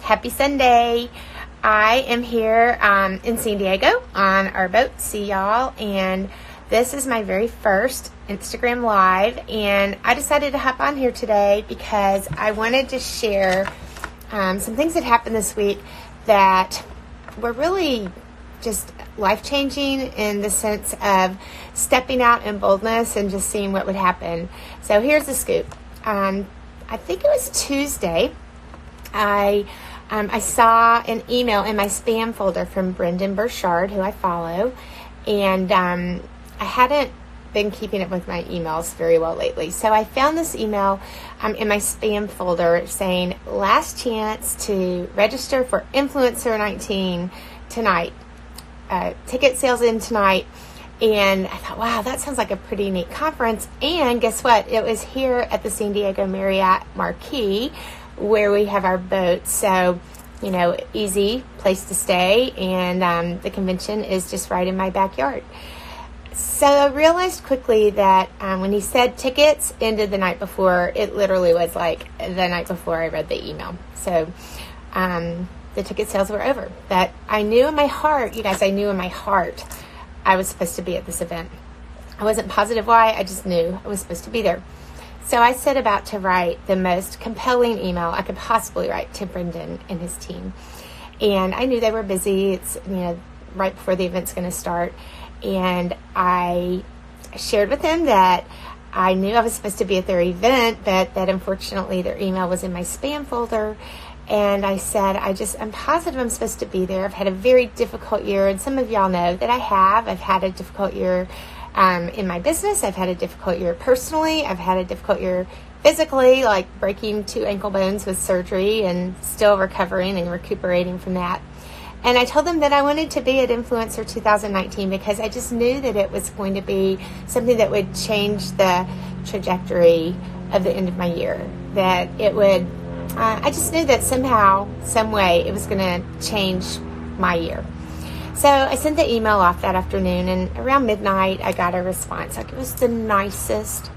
Happy Sunday. I am here in San Diego on our boat. See y'all. And this is my very first Instagram Live. And I decided to hop on here today because I wanted to share some things that happened this week that were really just life-changing in the sense of stepping out in boldness and just seeing what would happen. So here's the scoop. I think it was Tuesday. I saw an email in my spam folder from Brendan Burchard, who I follow, and I hadn't been keeping up with my emails very well lately. So I found this email in my spam folder saying, last chance to register for Influencer 19 tonight. Ticket sales in tonight. And I thought, wow, that sounds like a pretty neat conference. And guess what? It was here at the San Diego Marriott Marquis, where we have our boat. So, easy place to stay. And the convention is just right in my backyard. So I realized quickly that when he said tickets ended the night before, it literally was like the night before I read the email. So the ticket sales were over. That I knew in my heart, you guys, I was supposed to be at this event. I wasn't positive why, I just knew I was supposed to be there. So I set about to write the most compelling email I could possibly write to Brendan and his team. And I knew they were busy. It's, right before the event's going to start. And I shared with them that I knew I was supposed to be at their event, but that unfortunately their email was in my spam folder. And I said, I'm positive I'm supposed to be there. I've had a very difficult year, and some of y'all know that I have. I've had a difficult year in my business. I've had a difficult year personally. I've had a difficult year physically, like breaking 2 ankle bones with surgery and still recovering and recuperating from that. And I told them that I wanted to be at Influencer 2019 because I just knew that it was going to be something that would change the trajectory of the end of my year. That it would... I just knew that somehow, some way, it was going to change my year. So I sent the email off that afternoon, and around midnight, I got a response. Like, it was the nicest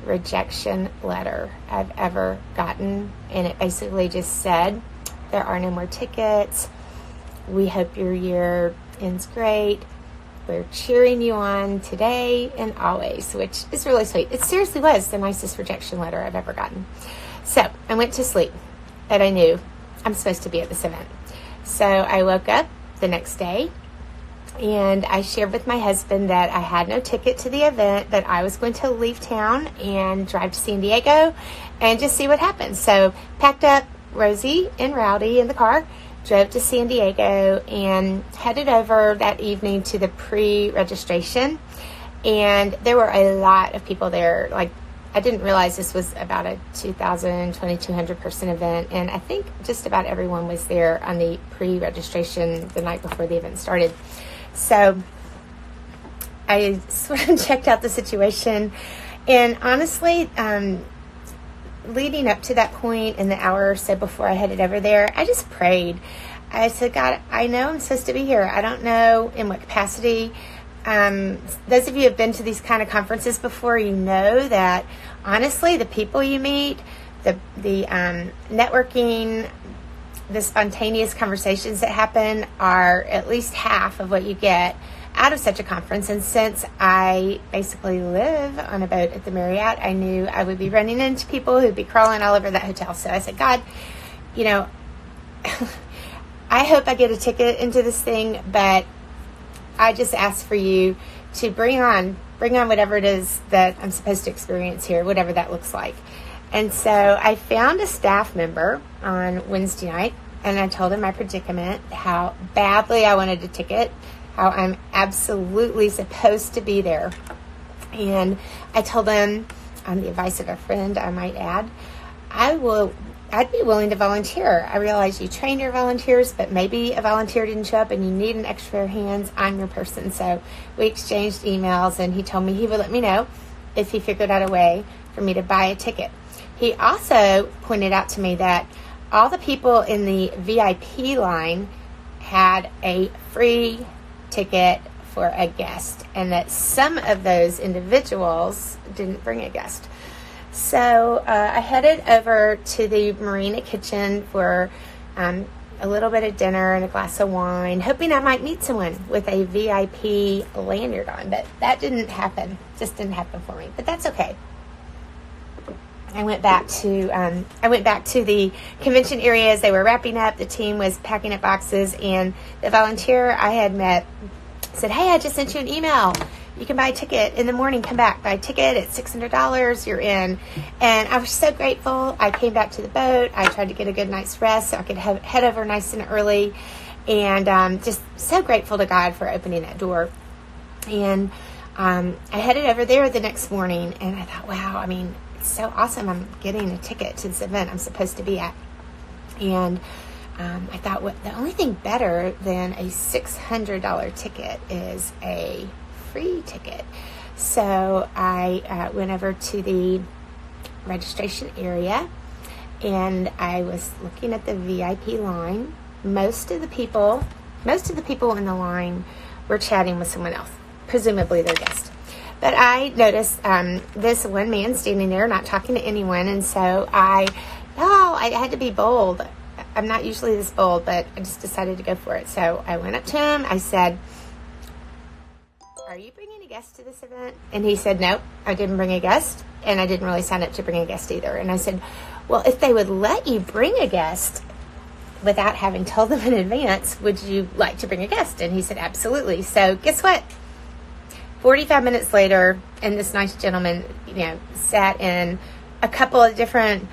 rejection letter I've ever gotten. And it basically just said, there are no more tickets. We hope your year ends great. We're cheering you on today and always, which is really sweet. It seriously was the nicest rejection letter I've ever gotten. So I went to sleep, but I knew I'm supposed to be at this event. So I woke up the next day, and I shared with my husband that I had no ticket to the event, that I was going to leave town and drive to San Diego and just see what happens. So packed up Rosie and Rowdy in the car, drove to San Diego, and headed over that evening to the pre-registration. And there were a lot of people there. Like, I didn't realize this was about a 2,200 person event, and I think just about everyone was there on the pre-registration the night before the event started. So I sort of checked out the situation, and honestly, leading up to that point in the hour or so before I headed over there, I just prayed. I said, God, I know I'm supposed to be here. I don't know in what capacity. Those of you who have been to these kind of conferences before, you know that honestly, the people you meet, the networking, the spontaneous conversations that happen are at least half of what you get out of such a conference. And since I basically live on a boat at the Marriott, I knew I would be running into people who'd be crawling all over that hotel. So I said, God, I hope I get a ticket into this thing, but I just ask for you to bring on whatever it is that I'm supposed to experience here, whatever that looks like. And so I found a staff member on Wednesday night, and I told him my predicament, how badly I wanted a ticket, how I'm absolutely supposed to be there. And I told him, on the advice of a friend, I might add, I'd be willing to volunteer. I realize you train your volunteers, but maybe a volunteer didn't show up and you need an extra pair of hands. I'm your person. So we exchanged emails, and he told me he would let me know if he figured out a way for me to buy a ticket. He also pointed out to me that all the people in the VIP line had a free ticket for a guest, and that some of those individuals didn't bring a guest. So I headed over to the Marina Kitchen for a little bit of dinner and a glass of wine, hoping I might meet someone with a VIP lanyard on, but that didn't happen. Just didn't happen for me, but that's okay. I went back to the convention area as they were wrapping up. The team was packing up boxes, and the volunteer I had met said, "Hey, I just sent you an email. You can buy a ticket in the morning. Come back, buy a ticket. It's $600. You're in." And I was so grateful. I came back to the boat. I tried to get a good night's rest so I could head over nice and early, and just so grateful to God for opening that door. And I headed over there the next morning, and I thought, wow, I mean, it's so awesome. I'm getting a ticket to this event I'm supposed to be at. And I thought, the only thing better than a $600 ticket is a free ticket. So I went over to the registration area, and I was looking at the VIP line. Most of the people in the line were chatting with someone else, presumably their guest. But I noticed this one man standing there not talking to anyone, and so I had to be bold. I'm not usually this bold, but I just decided to go for it. So I went up to him. I said, "Are you bringing a guest to this event?" And he said, "Nope, I didn't bring a guest, and I didn't really sign up to bring a guest either." And I said, "Well, if they would let you bring a guest without having told them in advance, would you like to bring a guest?" And he said, "Absolutely." So guess what? 45 minutes later, and this nice gentleman, sat in a couple of different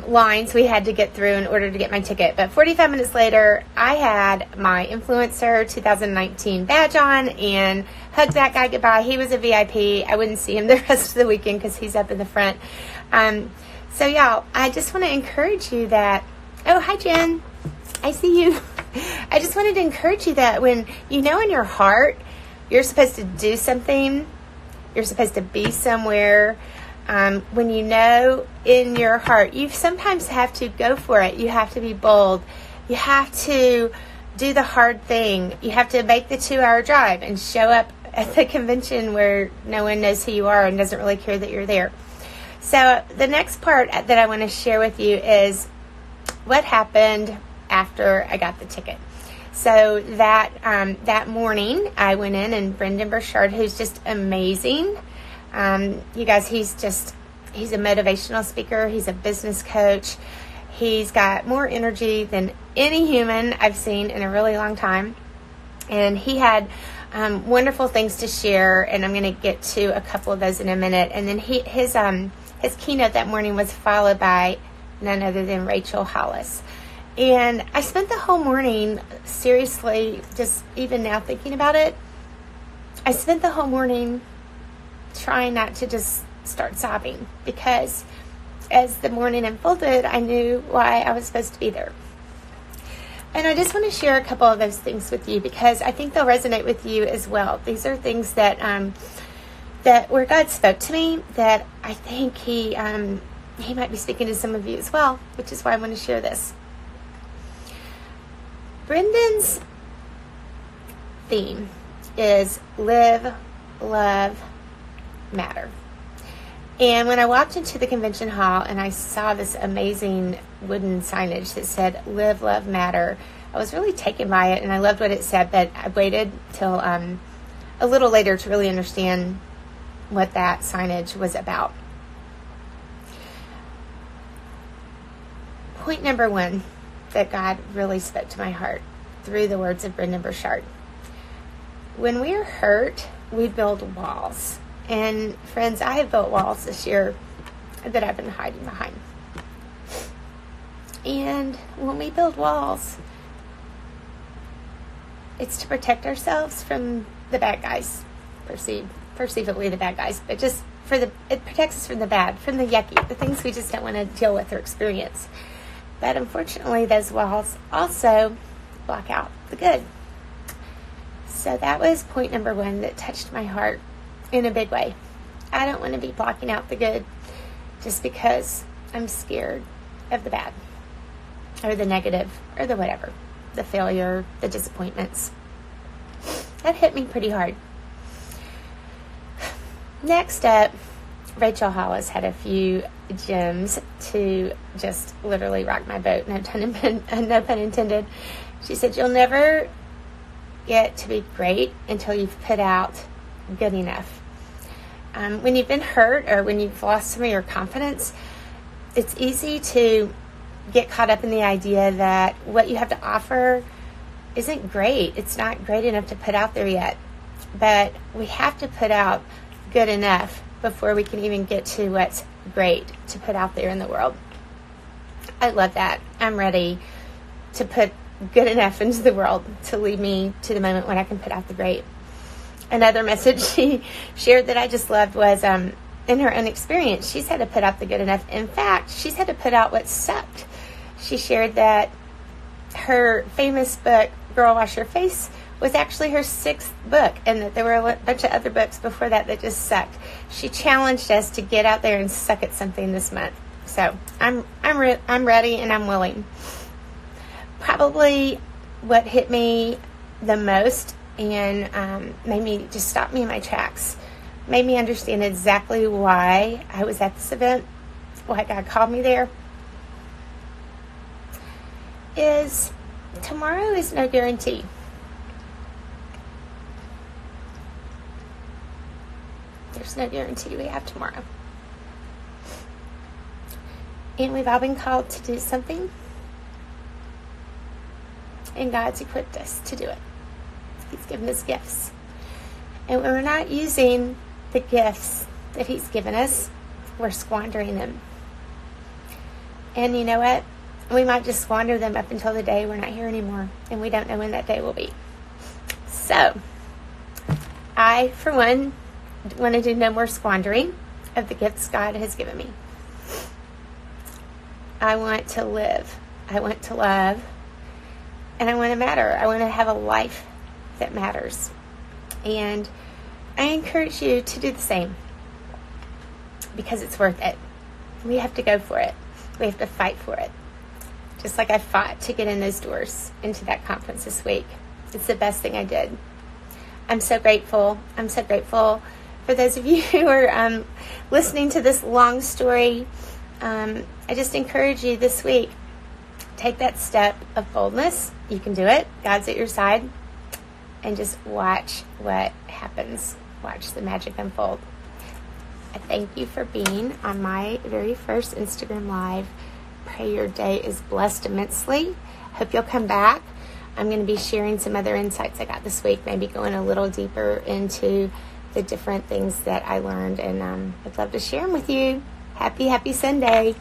lines we had to get through in order to get my ticket. But 45 minutes later, I had my Influencer 2019 badge on and hugged that guy goodbye. He was a VIP. I wouldn't see him the rest of the weekend because he's up in the front. So y'all, I just want to encourage you that, oh, hi Jen, I see you. I just wanted to encourage you that when you know in your heart you're supposed to do something, you're supposed to be somewhere, when you know in your heart, you sometimes have to go for it. You have to be bold. You have to do the hard thing. You have to make the 2-hour drive and show up at the convention where no one knows who you are and doesn't really care that you're there. So the next part that I want to share with you is what happened after I got the ticket. So that morning, I went in, and Brendan Burchard, who's just amazing. You guys, he's a motivational speaker. He's a business coach. He's got more energy than any human I've seen in a really long time. And he had wonderful things to share, and I'm going to get to a couple of those in a minute. And then his keynote that morning was followed by none other than Rachel Hollis. And I spent the whole morning, seriously, just even now thinking about it, I spent the whole morning trying not to just start sobbing, because as the morning unfolded, I knew why I was supposed to be there. And I just want to share a couple of those things with you, because I think they'll resonate with you as well. These are things that where God spoke to me, that I think he might be speaking to some of you as well, which is why I want to share this. Brendan's theme is live, love, matter. And when I walked into the convention hall and I saw this amazing wooden signage that said live, love, matter, I was really taken by it, and I loved what it said, but I waited till a little later to really understand what that signage was about. Point number one that God really spoke to my heart through the words of Brendan Burchard. When we are hurt, we build walls. And friends, I have built walls this year that I've been hiding behind. And when we build walls, it's to protect ourselves from the bad guys, perceivably the bad guys, but just it protects us from the bad, from the yucky, the things we just don't want to deal with or experience. But unfortunately, those walls also block out the good. So that was point number one that touched my heart in a big way. I don't want to be blocking out the good just because I'm scared of the bad, or the negative, or the whatever, the failure, the disappointments. That hit me pretty hard. Next up Rachel Hollis had a few gems to just literally rock my boat, no pun intended. She said, you'll never get to be great until you've put out good enough. When you've been hurt or when you've lost some of your confidence, it's easy to get caught up in the idea that what you have to offer isn't great. It's not great enough to put out there yet. But we have to put out good enough before we can even get to what's great to put out there in the world. I love that. I'm ready to put good enough into the world to lead me to the moment when I can put out the great. Another message she shared that I just loved was in her own experience, she's had to put out the good enough. In fact, she's had to put out what sucked. She shared that her famous book, Girl Wash Your Face, was actually her 6th book, and that there were a bunch of other books before that that just sucked. She challenged us to get out there and suck at something this month. So I'm ready and I'm willing. Probably what hit me the most and made me just stop me in my tracks, made me understand exactly why I was at this event, why God called me there, is tomorrow is no guarantee. There's no guarantee we have tomorrow. And we've all been called to do something. And God's equipped us to do it. He's given us gifts. And when we're not using the gifts that He's given us, we're squandering them. And you know what? We might just squander them up until the day we're not here anymore. And we don't know when that day will be. So, I, for one, want to do no more squandering of the gifts God has given me. I want to live. I want to love. And I want to matter. I want to have a life that matters. And I encourage you to do the same. Because it's worth it. We have to go for it. We have to fight for it. Just like I fought to get in those doors into that conference this week. It's the best thing I did. I'm so grateful. I'm so grateful for those of you who are listening to this long story. I just encourage you this week, take that step of boldness. You can do it. God's at your side. And just watch what happens. Watch the magic unfold. I thank you for being on my very first Instagram Live. Pray your day is blessed immensely. Hope you'll come back. I'm going to be sharing some other insights I got this week, maybe going a little deeper into the different things that I learned, and I'd love to share them with you. Happy Sunday.